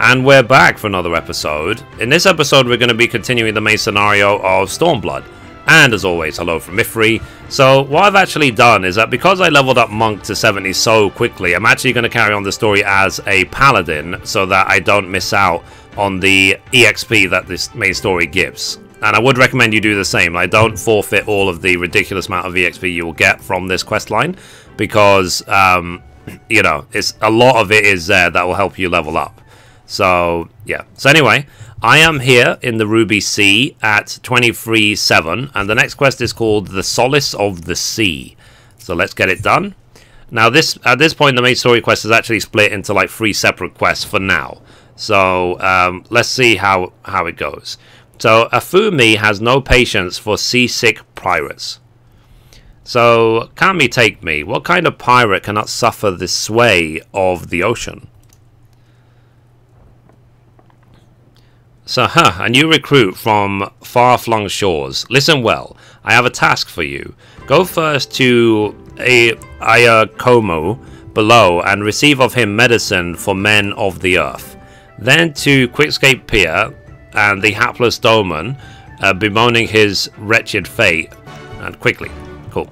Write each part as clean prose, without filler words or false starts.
And we're back for another episode. In this episode, we're going to be continuing the main scenario of Stormblood. And as always, hello from Mithrie. So what I've actually done is that because I leveled up Monk to 70 so quickly, I'm actually going to carry on the story as a paladin so that I don't miss out on the EXP that this main story gives. And I would recommend you do the same. I don't forfeit all of the ridiculous amount of EXP you will get from this questline because, you know, it's a lot of it is there that will help you level up. So, yeah. So anyway, I am here in the Ruby Sea at 23-7, and the next quest is called the Solace of the Sea. So let's get it done. Now, at this point, the main story quest is actually split into like 3 separate quests for now. So let's see how it goes. So Afumi has no patience for seasick pirates. So, Kami take me. What kind of pirate cannot suffer the sway of the ocean? So, a new recruit from far-flung shores. Listen well. I have a task for you. Go first to Ayakomo below and receive of him medicine for men of the earth. Then to Quickscape Pier and the hapless Doman, bemoaning his wretched fate. And quickly. Cool.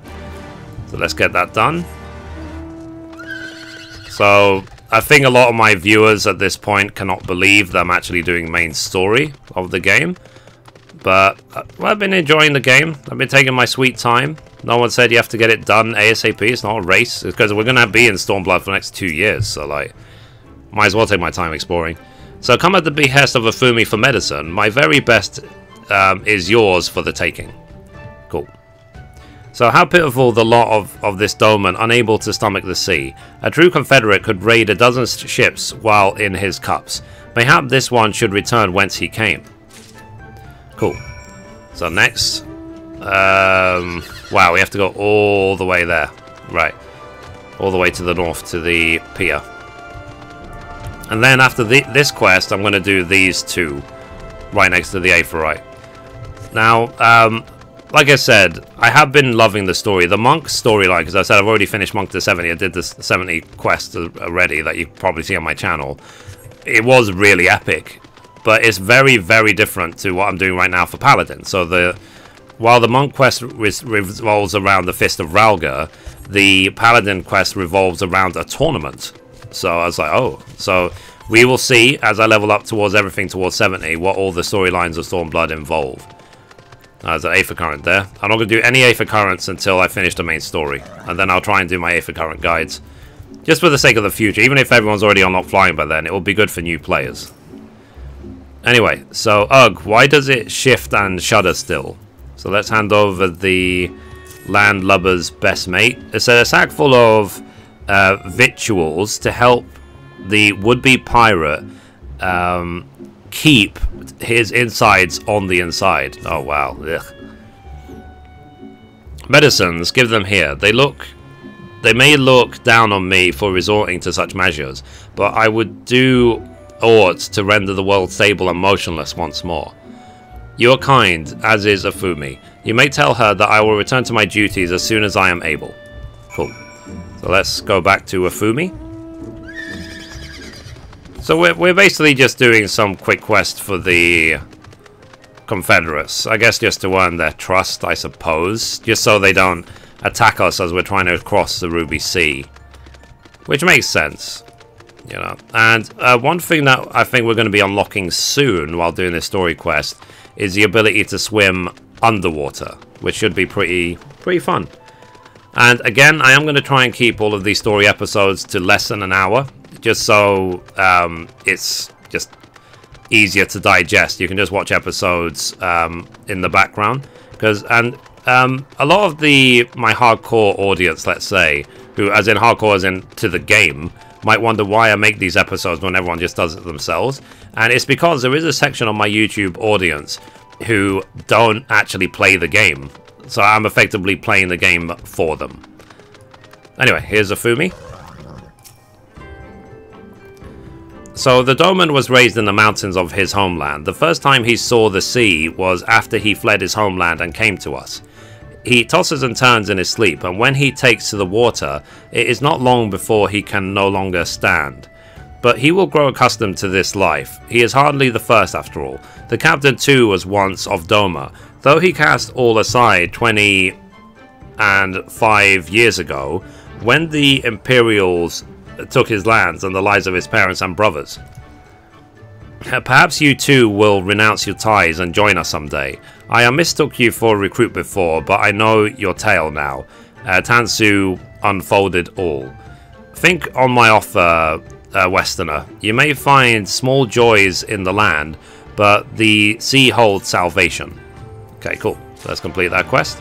So let's get that done. So I think a lot of my viewers at this point cannot believe that I'm actually doing main story of the game. But I've been enjoying the game. I've been taking my sweet time. No one said you have to get it done ASAP. It's not a race. It's because we're going to be in Stormblood for the next 2 years. So, like, might as well take my time exploring. So come at the behest of Afumi for medicine. My very best is yours for the taking. Cool. So how pitiful the lot of this Doman, unable to stomach the sea. A true confederate could raid a dozen ships while in his cups. Mayhap this one should return whence he came. Cool. So next. Wow, we have to go all the way there. Right. All the way to the north to the pier. And then after this quest, I'm going to do these 2. Right next to the Aephorite. Now, like I said, I have been loving the story. The Monk storyline, because I said I've already finished Monk to 70. I did the 70 quest already that you probably see on my channel. It was really epic. But it's very, very different to what I'm doing right now for Paladin. So while the Monk quest revolves around the Fist of Ralga, the Paladin quest revolves around a tournament. So I was like, oh. So we will see, as I level up towards everything towards 70, what all the storylines of Stormblood involve. There's an Aether Current there. I'm not going to do any Aether Currents until I finish the main story. And then I'll try and do my Aether Current guides. Just for the sake of the future. Even if everyone's already unlocked flying by then, it will be good for new players. Anyway, so ugh, why does it shift and shudder still? So let's hand over the landlubber's best mate. It's a sack full of victuals to help the would-be pirate keep his insides on the inside. Oh wow. Ugh. Medicines, give them here. They may look down on me for resorting to such measures, but I would do aught to render the world stable and motionless once more. You are kind, as is Afumi. You may tell her that I will return to my duties as soon as I am able. Cool. So let's go back to Afumi. So we're basically just doing some quick quest for the Confederates. I guess just to earn their trust, I suppose. Just so they don't attack us as we're trying to cross the Ruby Sea. Which makes sense. You know. And one thing that I think we're going to be unlocking soon while doing this story quest is the ability to swim underwater. Which should be pretty fun. And again, I am going to try and keep all of these story episodes to less than an hour. Just so it's just easier to digest. You can just watch episodes in the background. A lot of my hardcore audience, let's say, who as in hardcore as in to the game, might wonder why I make these episodes when everyone just does it themselves. And it's because there is a section of my YouTube audience who don't actually play the game. So I'm effectively playing the game for them. Anyway, here's Afumi. So the Doman was raised in the mountains of his homeland. The first time he saw the sea was after he fled his homeland and came to us. He tosses and turns in his sleep, and when he takes to the water, it is not long before he can no longer stand. but he will grow accustomed to this life. He is hardly the first after all. The captain too was once of Doma, though he cast all aside 25 years ago, when the Imperials took his lands and the lives of his parents and brothers. Perhaps you too will renounce your ties and join us someday. I mistook you for a recruit before, but I know your tale now. Tansu unfolded all. Think on my offer, Westerner. You may find small joys in the land, but the sea holds salvation. Okay, cool. So let's complete that quest.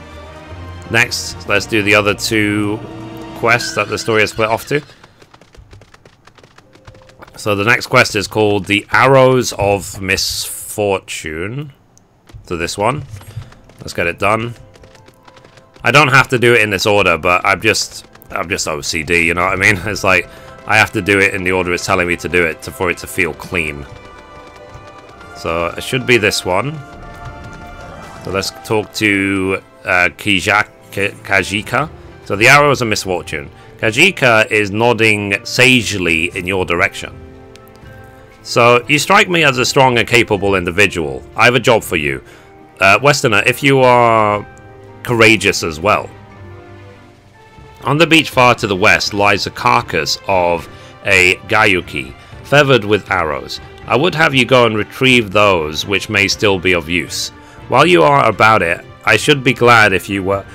Next, let's do the other 2 quests that the story has split off to. So the next quest is called the Arrows of Misfortune. So this one. Let's get it done. I don't have to do it in this order, but I'm just OCD, you know what I mean? It's like I have to do it in the order it's telling me to do it for it to feel clean. So it should be this one. So let's talk to Kajika. So the Arrows of Misfortune. Kajika is nodding sagely in your direction. So you strike me as a strong and capable individual. I have a job for you. Westerner, if you are courageous as well. On the beach far to the west lies the carcass of a Gayuki, feathered with arrows. I would have you go and retrieve those which may still be of use. While you are about it, I should be glad if you were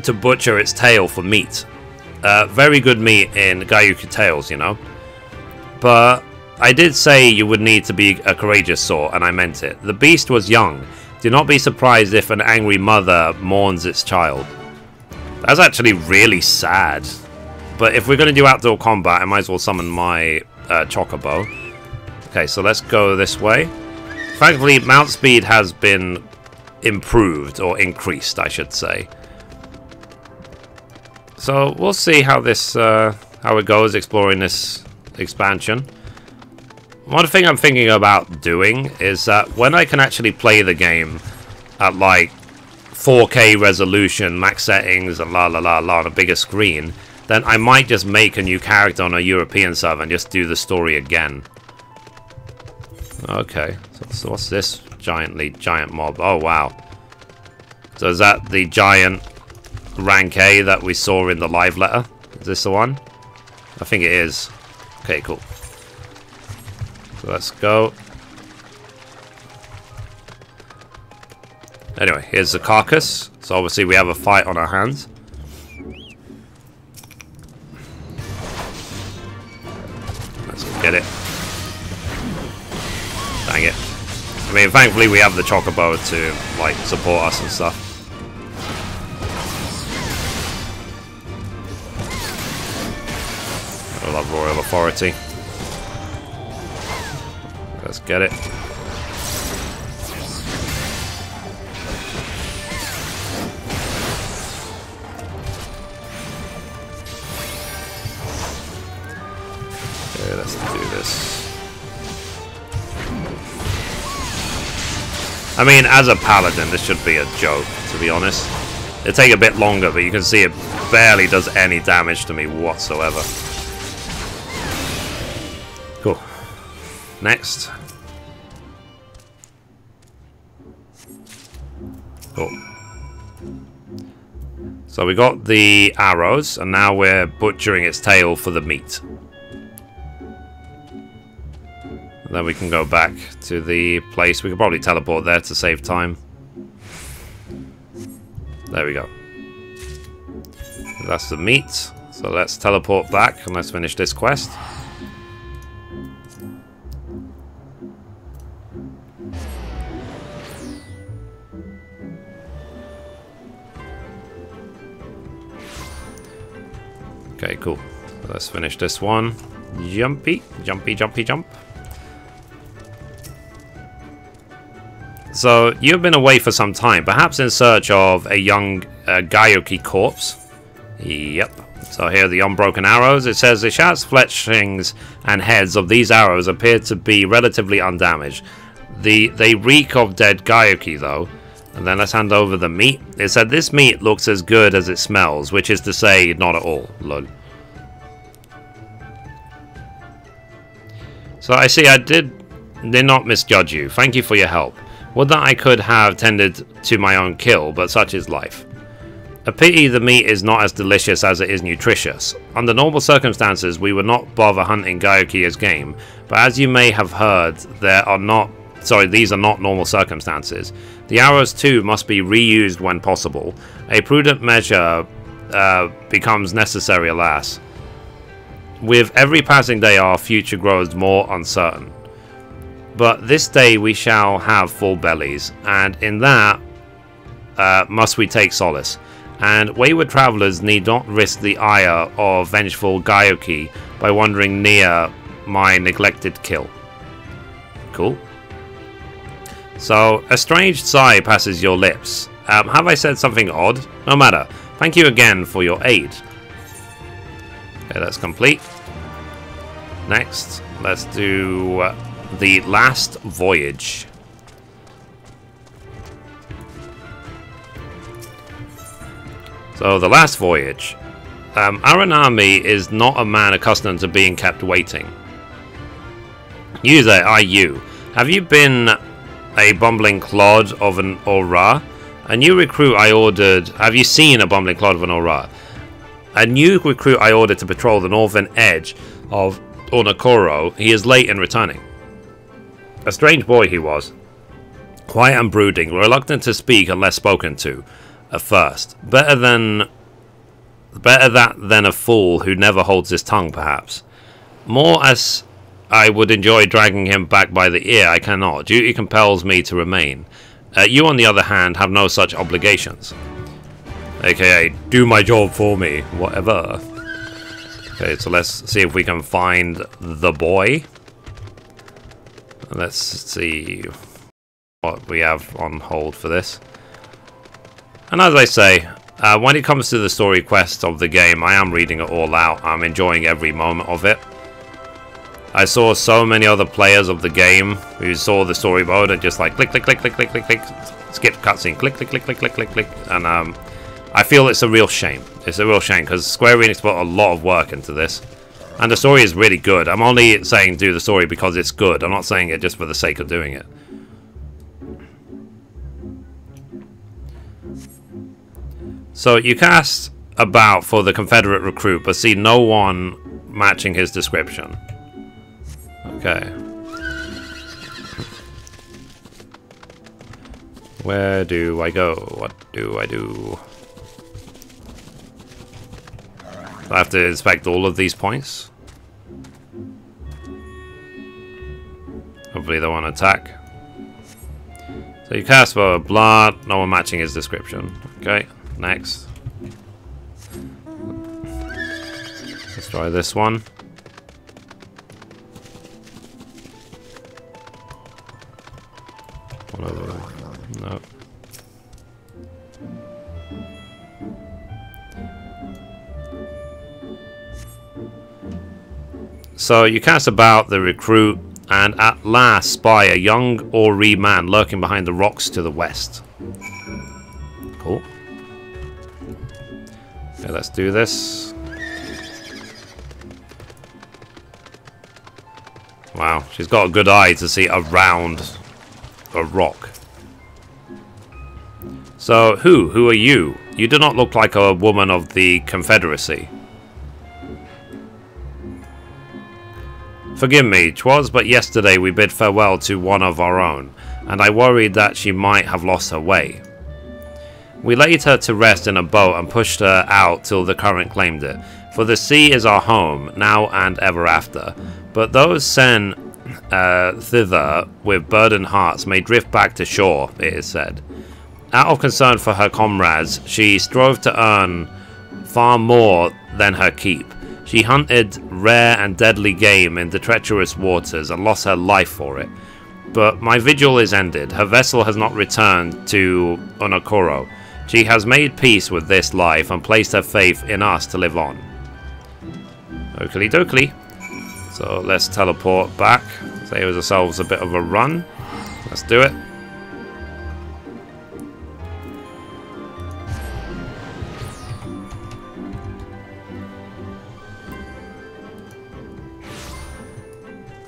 to butcher its tail for meat. Very good meat in Gayuki tails, you know. But I did say you would need to be a courageous sort, and I meant it. The beast was young. Do not be surprised if an angry mother mourns its child. That's actually really sad. But if we're going to do outdoor combat, I might as well summon my Chocobo. Okay, so let's go this way. Thankfully, mount speed has been improved, or increased, I should say. So we'll see how this, how it goes exploring this expansion. One thing I'm thinking about doing is that when I can actually play the game at like 4K resolution, max settings, and on a bigger screen, then I might just make a new character on a European server and just do the story again. Okay, so what's this giant mob? Oh wow. So is that the giant rank A that we saw in the live letter? Is this the one? I think it is. Okay, cool. So let's go. Anyway, here's the carcass. So obviously we have a fight on our hands. Let's get it. Dang it. I mean, thankfully we have the Chocobo to, like, support us and stuff. I love Royal Authority. Let's get it. Okay, let's do this. I mean, as a paladin, this should be a joke, to be honest. It'll take a bit longer, but you can see it barely does any damage to me whatsoever. Cool. Next. Cool. So we got the arrows, and now we're butchering its tail for the meat. And then we can go back to the place. We can probably teleport there to save time. There we go. That's the meat. So let's teleport back and let's finish this quest. Okay, cool. So let's finish this one. Jumpy, jumpy, jumpy, jump. So, you've been away for some time, perhaps in search of a young Gayuki corpse. Yep. So here are the unbroken arrows. It says, the shafts, fletchings, and heads of these arrows appear to be relatively undamaged. They reek of dead Gayuki, though. And then let's hand over the meat. It said, this meat looks as good as it smells, which is to say, not at all. Lol. So I see I did not misjudge you. Thank you for your help. Would that I could have tended to my own kill, but such is life. A pity the meat is not as delicious as it is nutritious. Under normal circumstances, we would not bother hunting Gyaoki game, but as you may have heard, these are not normal circumstances. The arrows too must be reused when possible. A prudent measure becomes necessary, alas. With every passing day, our future grows more uncertain. But this day we shall have full bellies, and in that must we take solace. And wayward travellers need not risk the ire of vengeful Gyaoki by wandering near my neglected kill. Cool. So, a strange sigh passes your lips. Have I said something odd? No matter. Thank you again for your aid. Okay, that's complete. Next, let's do the Last Voyage. So, the Last Voyage. Aranami is not a man accustomed to being kept waiting. User, IU. Have you been a bumbling clod of an aura? A new recruit I ordered... Have you seen a bumbling clod of an aura? A new recruit I ordered to patrol the northern edge of Onokoro. He is late in returning. A strange boy he was. Quiet and brooding, reluctant to speak unless spoken to. At first. Better that than a fool who never holds his tongue, perhaps. More as I would enjoy dragging him back by the ear, I cannot. Duty compels me to remain. You, on the other hand, have no such obligations. AKA, do my job for me. Whatever. Okay, so let's see if we can find the boy. Let's see what we have on hold for this. And as I say, when it comes to the story quest of the game, I am reading it all out. I'm enjoying every moment of it. I saw so many other players of the game who saw the story mode and just like click, click, click, click, click, click, click, skip cutscene, click, click, click, click, click, click, click, and I feel it's a real shame. It's a real shame because Square Enix put a lot of work into this, and the story is really good. I'm only saying do the story because it's good. I'm not saying it just for the sake of doing it. So you cast about for the Confederate recruit, but see no one matching his description. Okay. Where do I go? What do I do? I have to inspect all of these points. Hopefully they won't attack. So you cast for blood, no one matching his description. Okay, next. Let's try this one. No. So you cast about the recruit and at last spy a young Ori man lurking behind the rocks to the west. Cool. Okay, let's do this. Wow, she's got a good eye to see around a rock. So, who are you? You do not look like a woman of the Confederacy. Forgive me, 'twas but yesterday we bid farewell to one of our own, and I worried that she might have lost her way. We laid her to rest in a boat and pushed her out till the current claimed it, for the sea is our home, now and ever after. But those sent thither with burdened hearts may drift back to shore, it is said. Out of concern for her comrades, she strove to earn far more than her keep. She hunted rare and deadly game in the treacherous waters and lost her life for it. But my vigil is ended. Her vessel has not returned to Onokoro. She has made peace with this life and placed her faith in us to live on. Oakley dokley. So let's teleport back. Save ourselves a bit of a run. Let's do it.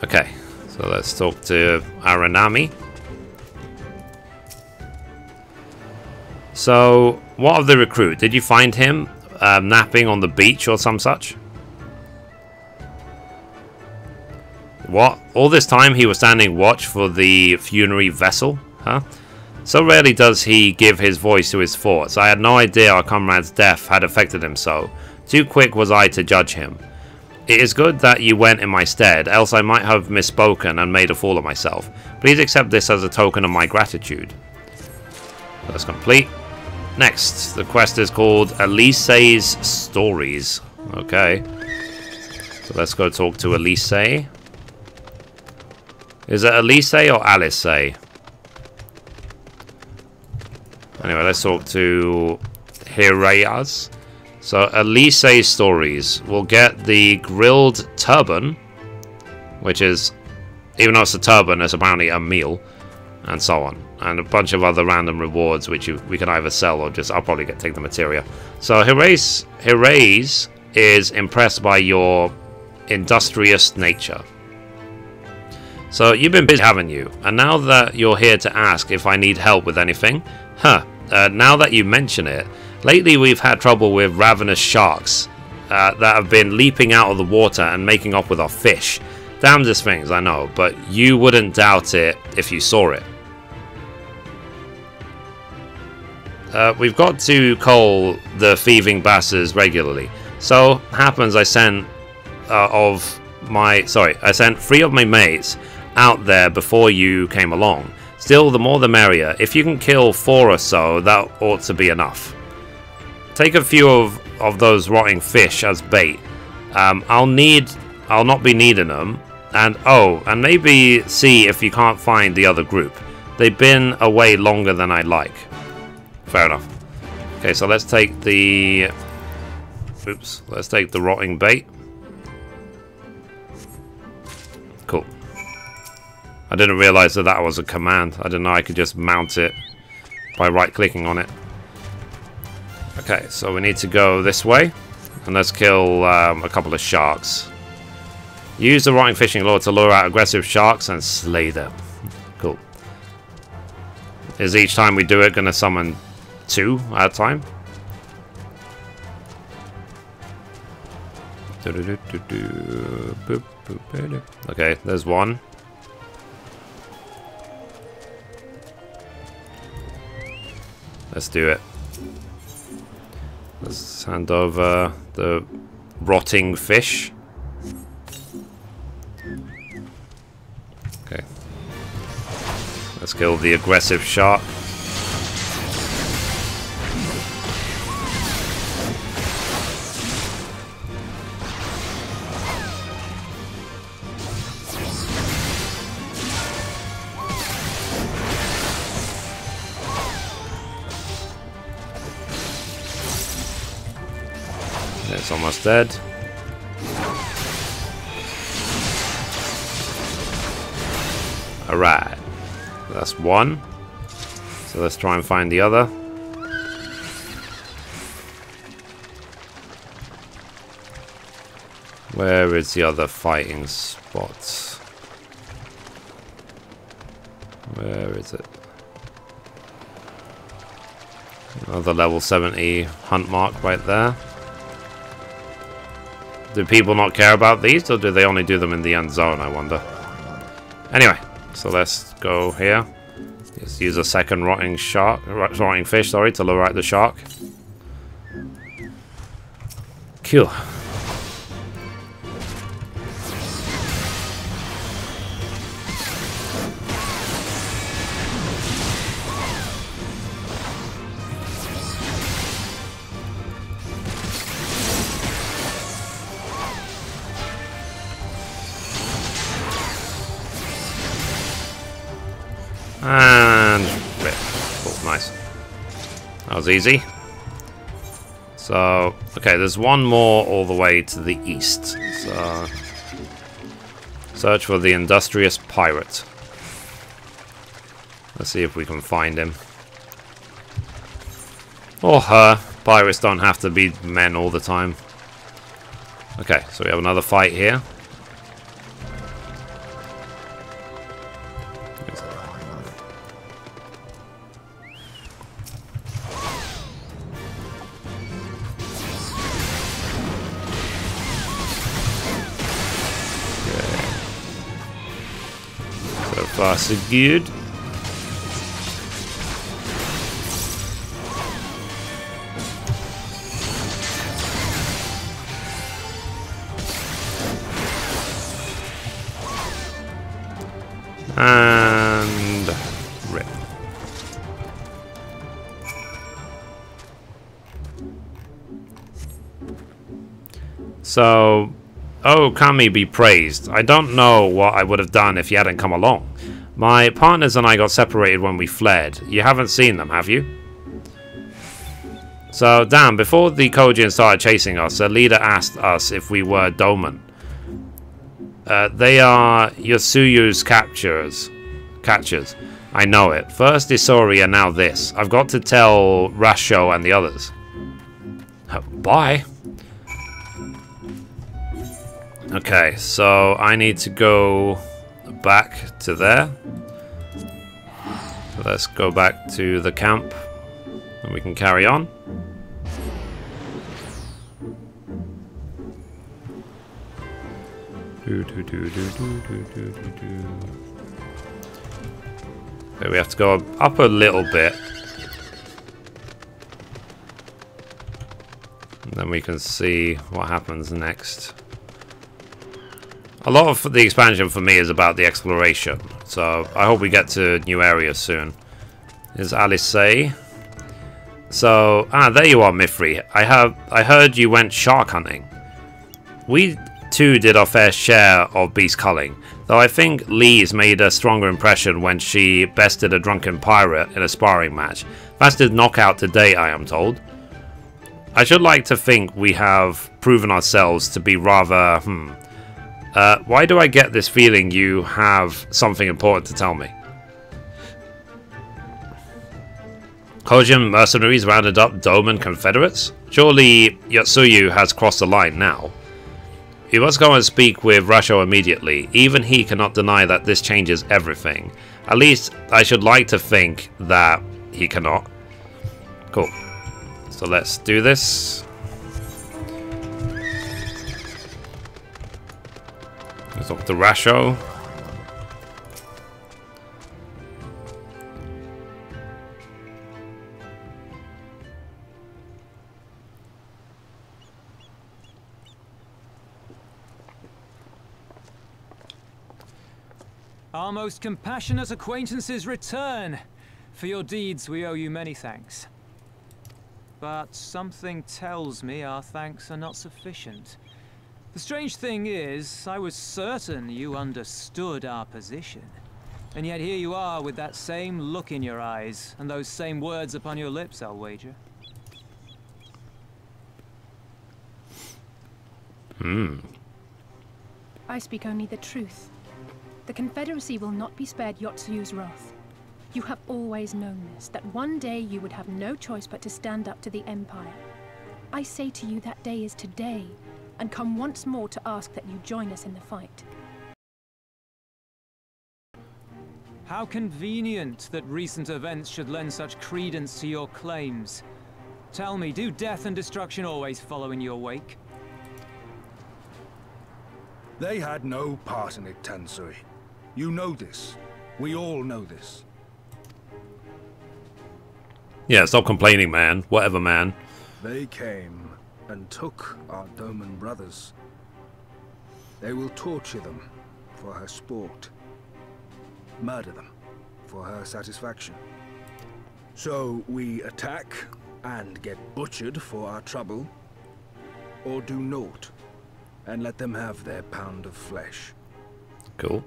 Okay, So let's talk to Aranami. So, what of the recruit? Did you find him napping on the beach or some such? What? All this time he was standing watch for the funerary vessel? Huh? So rarely does he give his voice to his thoughts. I had no idea our comrade's death had affected him so. Too quick was I to judge him. It is good that you went in my stead, else I might have misspoken and made a fool of myself. Please accept this as a token of my gratitude. That's complete. Next, the quest is called Alisaie's Stories. Okay. So let's go talk to Alisaie. Is it Alisaie or Alisaie? Anyway, let's talk to Hirayaz. So, Alisaie's Stories. We'll get the grilled turban, which is, even though it's a turban, it's apparently a meal, and so on. And a bunch of other random rewards, which we can either sell or just, I'll probably take the materia. So, Hirayaz is impressed by your industrious nature. So, you've been busy, haven't you? And now that you're here to ask if I need help with anything, now that you mention it, lately we've had trouble with ravenous sharks that have been leaping out of the water and making off with our fish. Damnedest things, I know, but you wouldn't doubt it if you saw it. We've got to cull the thieving bastards regularly. So happens I sent I sent 3 of my mates out there before you came along. Still, the more the merrier. If you can kill 4 or so, that ought to be enough. Take a few of those rotting fish as bait. I'll not be needing them. And maybe see if you can't find the other group. They've been away longer than I'd like. Fair enough. Okay, so let's take the... Oops. Let's take the rotting bait. Cool. I didn't realize that was a command. I didn't know I could just mount it by right-clicking on it. Okay, so we need to go this way. And let's kill a couple of sharks. Use the rotting fishing lure to lure out aggressive sharks and slay them. Cool. Is each time we do it going to summon 2 at a time? Okay, there's 1. Let's do it. Let's hand over the rotting fish. Okay. Let's kill the aggressive shark. It's almost dead. Alright. That's 1. So let's try and find the other. Where is the other fighting spot? Where is it? Another level 70 hunt mark right there. Do people not care about these, or do they only do them in the end zone, I wonder? Anyway, so let's go here. Let's use a second rotting fish, to lure out the shark. Cool. And rip. Oh, nice. That was easy. So, okay, there's one more all the way to the east. So, search for the industrious pirate. Let's see if we can find him. Or her. Pirates don't have to be men all the time. Okay, so we have another fight here. So far, so good. And rip. So, oh, Kami be praised. I don't know what I would have done if you hadn't come along. My partners and I got separated when we fled. You haven't seen them, have you? So, damn, before the Kojian started chasing us, a leader asked us if we were Doman. They are Yosuyu's catchers. I know it. First Isori and now this. I've got to tell Rasho and the others. Bye. Okay, so I need to go back to there. So let's go back to the camp and we can carry on. Okay, we have to go up a little bit. And then we can see what happens next. A lot of the expansion for me is about the exploration. So I hope we get to new areas soon. Is Alisaie. So, there you are, Mithrie. I heard you went shark hunting. We too did our fair share of beast culling, though I think Lee's made a stronger impression when she bested a drunken pirate in a sparring match. Fastest knockout to date, I am told. I should like to think we have proven ourselves to be rather, why do I get this feeling you have something important to tell me? Kojian mercenaries rounded up Doman Confederates? Surely Yotsuyu has crossed the line now. You must go and speak with Rasho immediately. Even he cannot deny that this changes everything. At least, I should like to think that he cannot. Cool. So let's do this. Let's talk to Rasho. Our most compassionate acquaintances return. For your deeds we owe you many thanks. But something tells me our thanks are not sufficient. The strange thing is, I was certain you understood our position. And yet here you are with that same look in your eyes, and those same words upon your lips, I'll wager. I speak only the truth. The Confederacy will not be spared Yotsuyu's wrath. You have always known this, that one day you would have no choice but to stand up to the Empire. I say to you that day is today, and come once more to ask that you join us in the fight. How convenient that recent events should lend such credence to your claims. Tell me, do death and destruction always follow in your wake? They had no part in it, Tansui. You know this. We all know this. Yeah, stop complaining, man. Whatever, man. They came and took our Doman brothers. They will torture them for her sport. Murder them for her satisfaction. So we attack and get butchered for our trouble, or do naught and let them have their pound of flesh. Cool.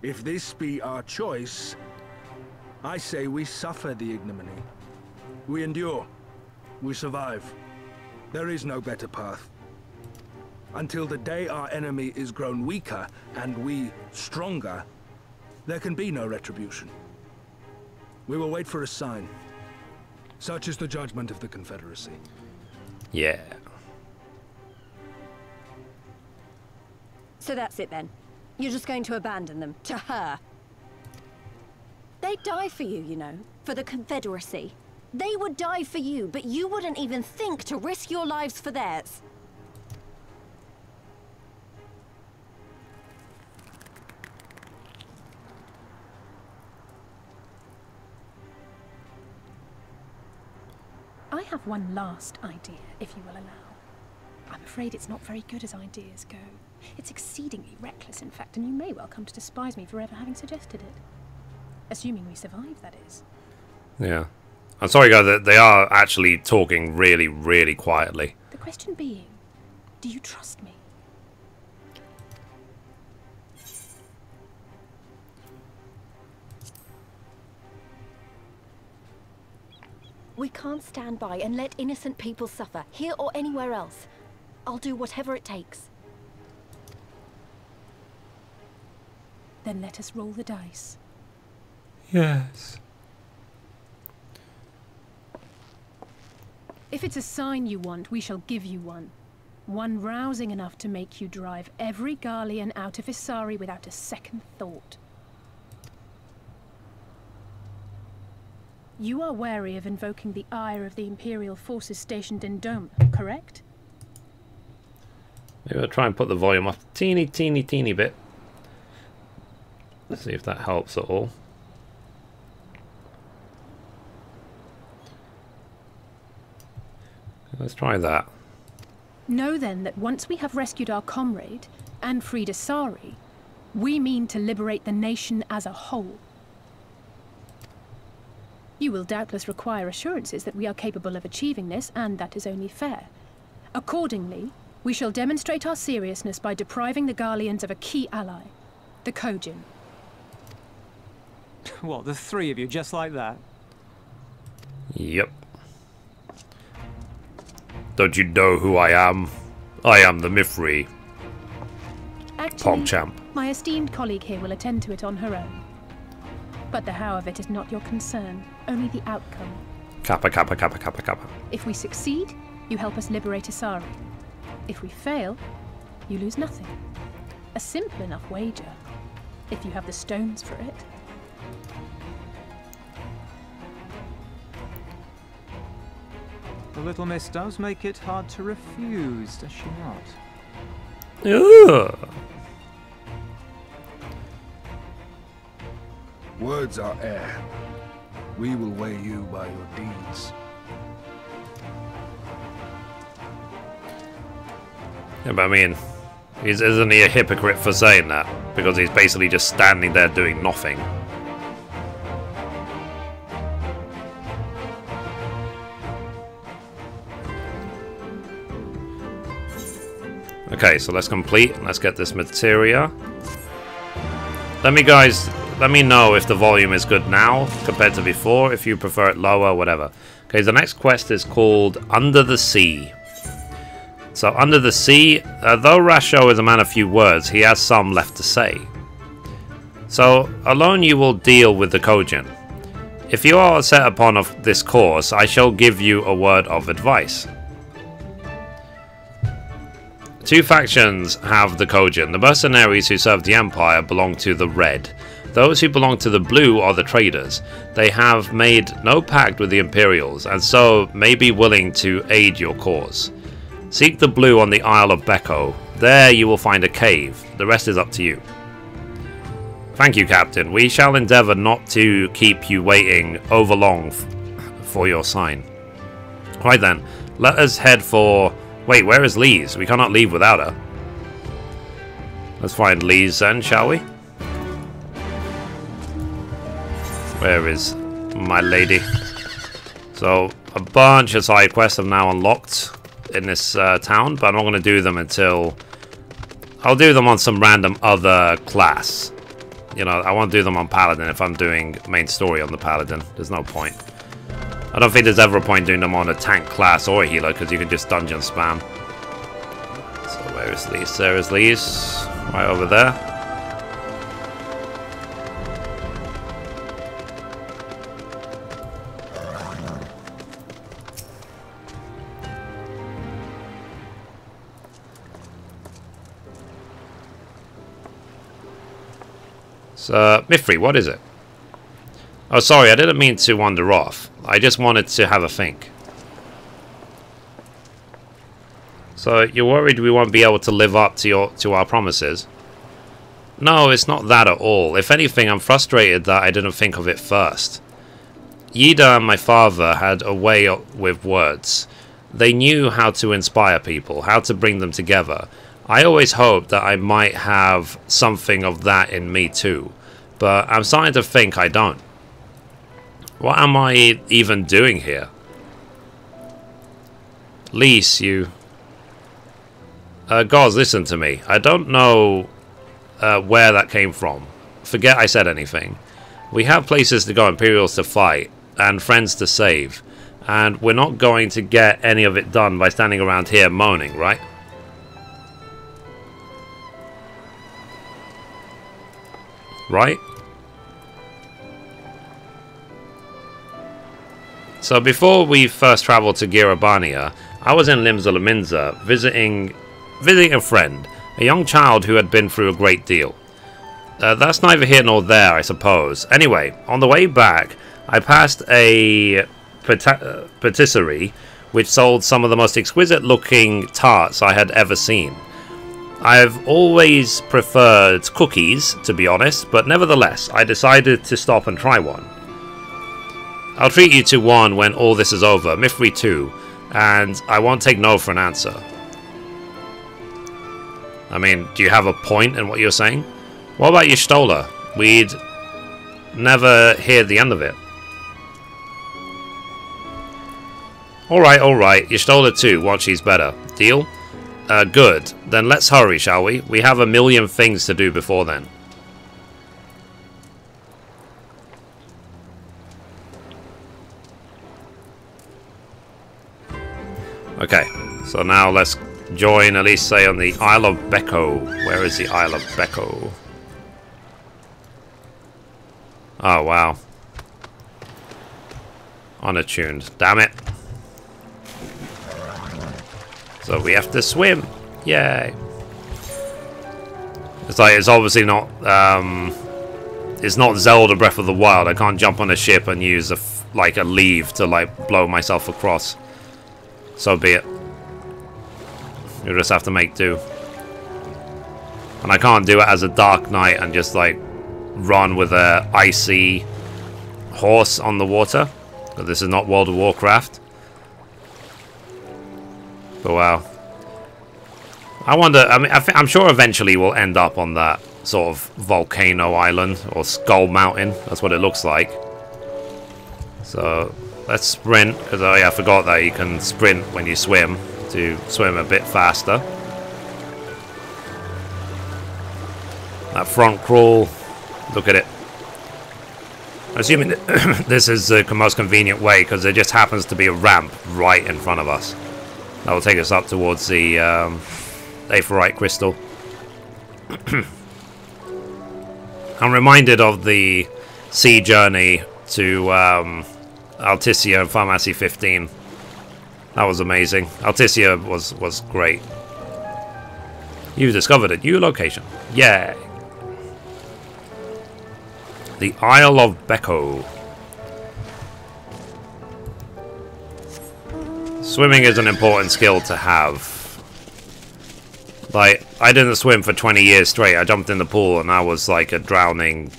If this be our choice, I say we suffer the ignominy. We endure. We survive. There is no better path. Until the day our enemy is grown weaker and we stronger, there can be no retribution. We will wait for a sign. Such is the judgment of the Confederacy. Yeah. So that's it then. You're just going to abandon them to her. They'd die for you, you know, for the Confederacy. They would die for you, but you wouldn't even think to risk your lives for theirs. have one last idea, if you will allow. I'm afraid it's not very good as ideas go. It's exceedingly reckless, in fact, and you may well come to despise me for ever having suggested it. Assuming we survive, that is. Yeah. I'm sorry, guys, that they are actually talking really, really quietly. The question being, do you trust me? We can't stand by and let innocent people suffer, here or anywhere else. I'll do whatever it takes. Then let us roll the dice. Yes. If it's a sign you want, we shall give you one. One rousing enough to make you drive every Garlean out of Isari without a second thought. You are wary of invoking the ire of the Imperial forces stationed in Dome, correct? Maybe I'll try and put the volume up a teeny, teeny, teeny bit. Let's see if that helps at all. Let's try that. Know then that once we have rescued our comrade and freed Isari, we mean to liberate the nation as a whole. You will doubtless require assurances that we are capable of achieving this, and that is only fair. Accordingly, we shall demonstrate our seriousness by depriving the Garleans of a key ally, the Kojin. What, the three of you, just like that? Yep. Don't you know who I am? I am the Mithrie. Actually, Pogchamp. my esteemed colleague here will attend to it on her own. But the how of it is not your concern, only the outcome. Kappa, kappa, kappa, kappa, kappa. If we succeed, you help us liberate Isari. If we fail, you lose nothing. A simple enough wager, if you have the stones for it. The little miss does make it hard to refuse, does she not? Ugh. Words are air. We will weigh you by your deeds. Yeah, but I mean, isn't he a hypocrite for saying that? Because he's basically just standing there doing nothing. Okay, so let's complete. Let's get this materia. Let me know if the volume is good now compared to before, if you prefer it lower, whatever. Okay, the next quest is called Under the Sea. So, Under the Sea, though Rasho is a man of few words, he has some left to say. So, alone you will deal with the Kojin. If you are set upon this course, I shall give you a word of advice. Two factions have the Kojin. The mercenaries who serve the Empire belong to the Red. Those who belong to the Blue are the traders. They have made no pact with the Imperials, and so may be willing to aid your cause. Seek the Blue on the Isle of Beko. There you will find a cave. The rest is up to you. Thank you, Captain. We shall endeavour not to keep you waiting overlong for your sign. Right then, let us head for... Wait, where is Lise? We cannot leave without her. Let's find Lise then, shall we? Where is my lady? So, a bunch of side quests have now unlocked in this town, but I'm not going to do them until... I'll do them on some random other class. You know, I won't do them on Paladin if I'm doing main story on the Paladin. There's no point. I don't think there's ever a point doing them on a tank class or a healer, because you can just dungeon spam. So where is Lise? There is Lise. Right over there. So, Mithrie, what is it? Oh, sorry, I didn't mean to wander off. I just wanted to have a think. So, you're worried we won't be able to live up to our promises? No, it's not that at all. If anything, I'm frustrated that I didn't think of it first. Yida and my father had a way with words. They knew how to inspire people, how to bring them together. I always hoped that I might have something of that in me too, but I'm starting to think I don't. What am I even doing here? Lise, you... guys, listen to me. I don't know where that came from. Forget I said anything. We have places to go, Imperials to fight, and friends to save. And we're not going to get any of it done by standing around here moaning, right? Right? So before we first travelled to Girabania, I was in Limsa visiting a friend, a young child who had been through a great deal. That's neither here nor there, I suppose. Anyway, on the way back, I passed a patisserie which sold some of the most exquisite looking tarts I had ever seen. I've always preferred cookies, to be honest, but nevertheless, I decided to stop and try one. I'll treat you to one when all this is over, Mithrie too, and I won't take no for an answer. I mean, do you have a point in what you're saying? What about your Stola? We'd never hear the end of it. Alright, your Stola too, once she's better. Deal? Good. Then let's hurry, shall we? We have a million things to do before then. Okay, so now let's join Alisaie on the Isle of Becco. Where is the Isle of Becco? Oh, wow. Unattuned. Damn it. So we have to swim. Yay. It's like, it's obviously not, it's not Zelda Breath of the Wild. I can't jump on a ship and use like a leave to like blow myself across. So be it. You'll just have to make do. And I can't do it as a Dark Knight and just like run with a icy horse on the water. But this is not World of Warcraft. But wow. I wonder, I mean, I'm sure eventually we'll end up on that sort of volcano island or skull mountain. That's what it looks like. So let's sprint, because oh yeah, I forgot that you can sprint when you swim to swim a bit faster. That front crawl, look at it. Assuming that this is the most convenient way, because there just happens to be a ramp right in front of us. That will take us up towards the Aephorite crystal. I'm reminded of the sea journey to Alticia in Final Fantasy XV. That was amazing. Alticia was great. You've discovered a new location. Yay! The Isle of Becco. Swimming is an important skill to have. Like, I didn't swim for 20 years straight. I jumped in the pool and I was like a drowning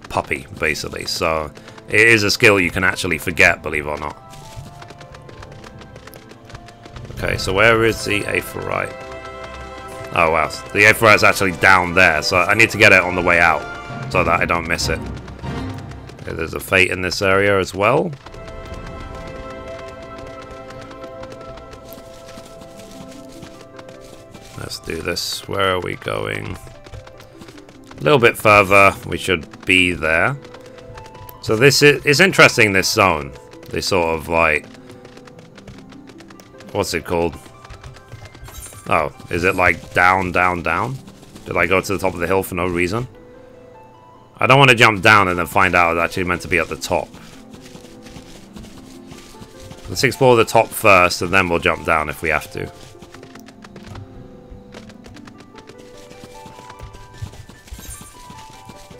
puppy, basically. So, it is a skill you can actually forget, believe it or not. Okay, so where is the Aephorite? Oh wow, the Aephorite is actually down there, so I need to get it on the way out, so that I don't miss it. Okay, there's a fate in this area as well. Let's do this. Where are we going? A little bit further, we should be there. So this is, it's interesting, this zone. This sort of like, what's it called? Oh, is it like down, down, down? Did I go to the top of the hill for no reason? I don't want to jump down and then find out it's actually meant to be at the top. Let's explore the top first and then we'll jump down if we have to.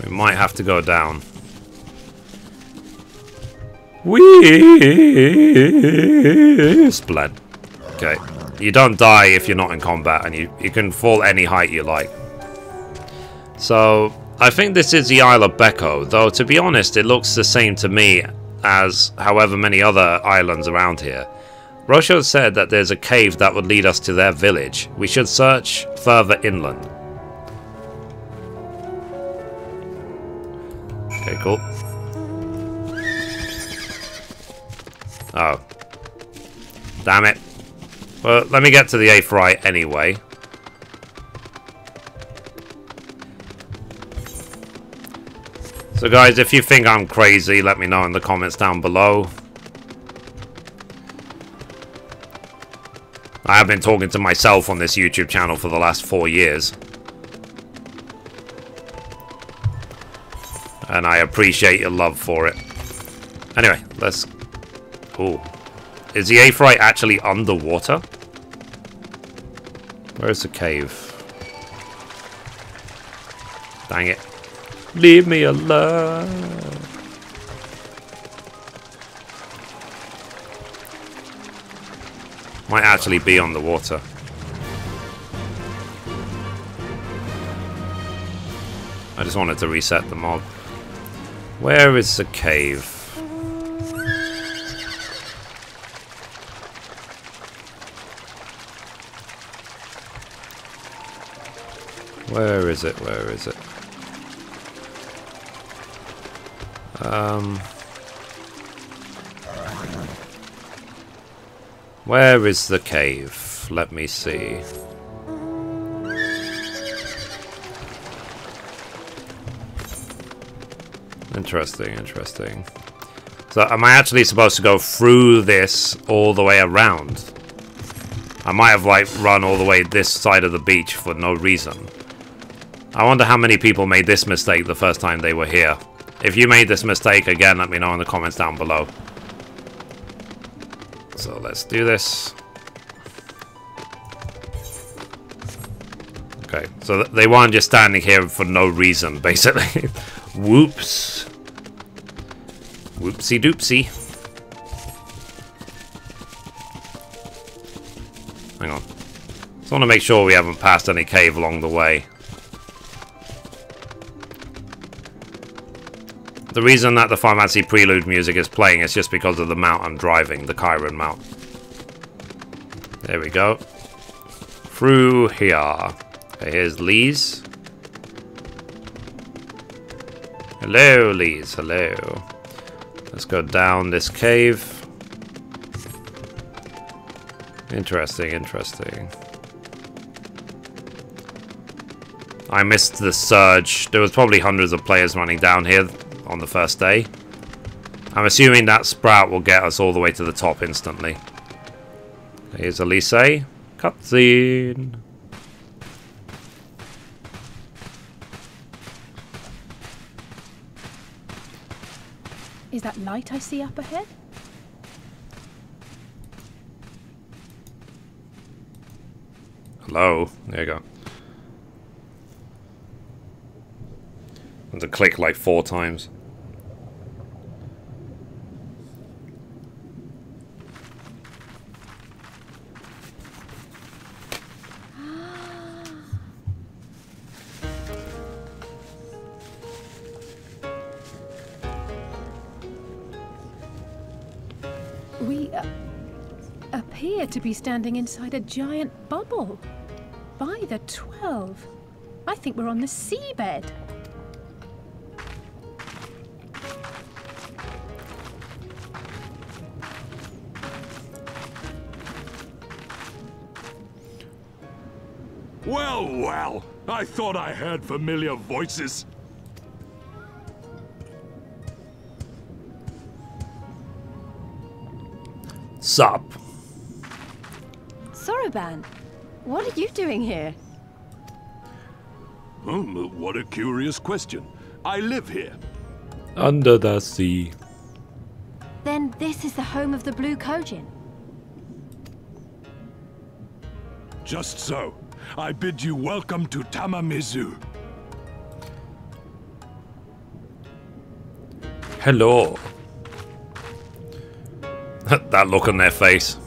We might have to go down. Splend. Okay. You don't die if you're not in combat, and you can fall any height you like. So, I think this is the Isle of Becco, though to be honest, it looks the same to me as however many other islands around here. Rosho said that there's a cave that would lead us to their village. We should search further inland. Okay, cool. Oh. Damn it. Well, let me get to the Aephorite anyway. So guys, if you think I'm crazy, let me know in the comments down below. I have been talking to myself on this YouTube channel for the last 4 years. And I appreciate your love for it. Anyway, let's... Ooh. Is the Aephorite actually underwater? Where's the cave? Dang it. Leave me alone. Might actually be on the water. I just wanted to reset the mod. Where is the cave? Where is it? Where is it? Where is the cave? Let me see. Interesting, interesting. So am I actually supposed to go through this all the way around? I might have like run all the way this side of the beach for no reason. I wonder how many people made this mistake the first time they were here. If you made this mistake, again, let me know in the comments down below. So let's do this. Okay, so they weren't just standing here for no reason, basically. Whoops. Whoopsie doopsie. Hang on. Just want to make sure we haven't passed any cave along the way. The reason that the Final Fantasy Prelude music is playing is just because of the mount I'm driving, the Chiron mount. There we go. Through here. Okay, here's Lise. Hello, Lise. Hello. Let's go down this cave. Interesting, interesting. I missed the surge. There was probably hundreds of players running down here on the first day. I'm assuming that sprout will get us all the way to the top instantly. Here's Alisaie. Cutscene. Is that light I see up ahead? Hello. There you go. I had to click like 4 times. We appear to be standing inside a giant bubble. By the 12. I think we're on the seabed. Well, well, I thought I heard familiar voices. Sup? Soroban, what are you doing here? What a curious question. I live here. Under the sea. Then this is the home of the Blue Kojin. Just so. I bid you welcome to Tamamizu. Hello. That look on their face.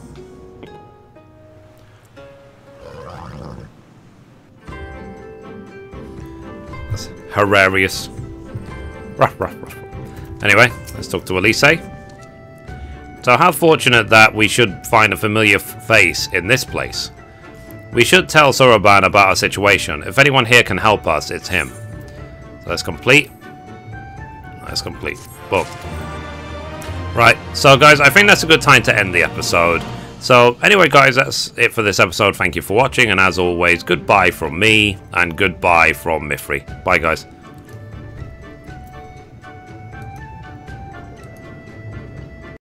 That's hilarious. Ruff, ruff, ruff. Anyway, let's talk to Alisaie. So how fortunate that we should find a familiar face in this place. We should tell Soroban about our situation. If anyone here can help us, it's him. So let's complete. Let's complete. Boom. Right, so guys, I think that's a good time to end the episode. So anyway guys, that's it for this episode. Thank you for watching, and as always, goodbye from me, and goodbye from Mithrie. Bye guys.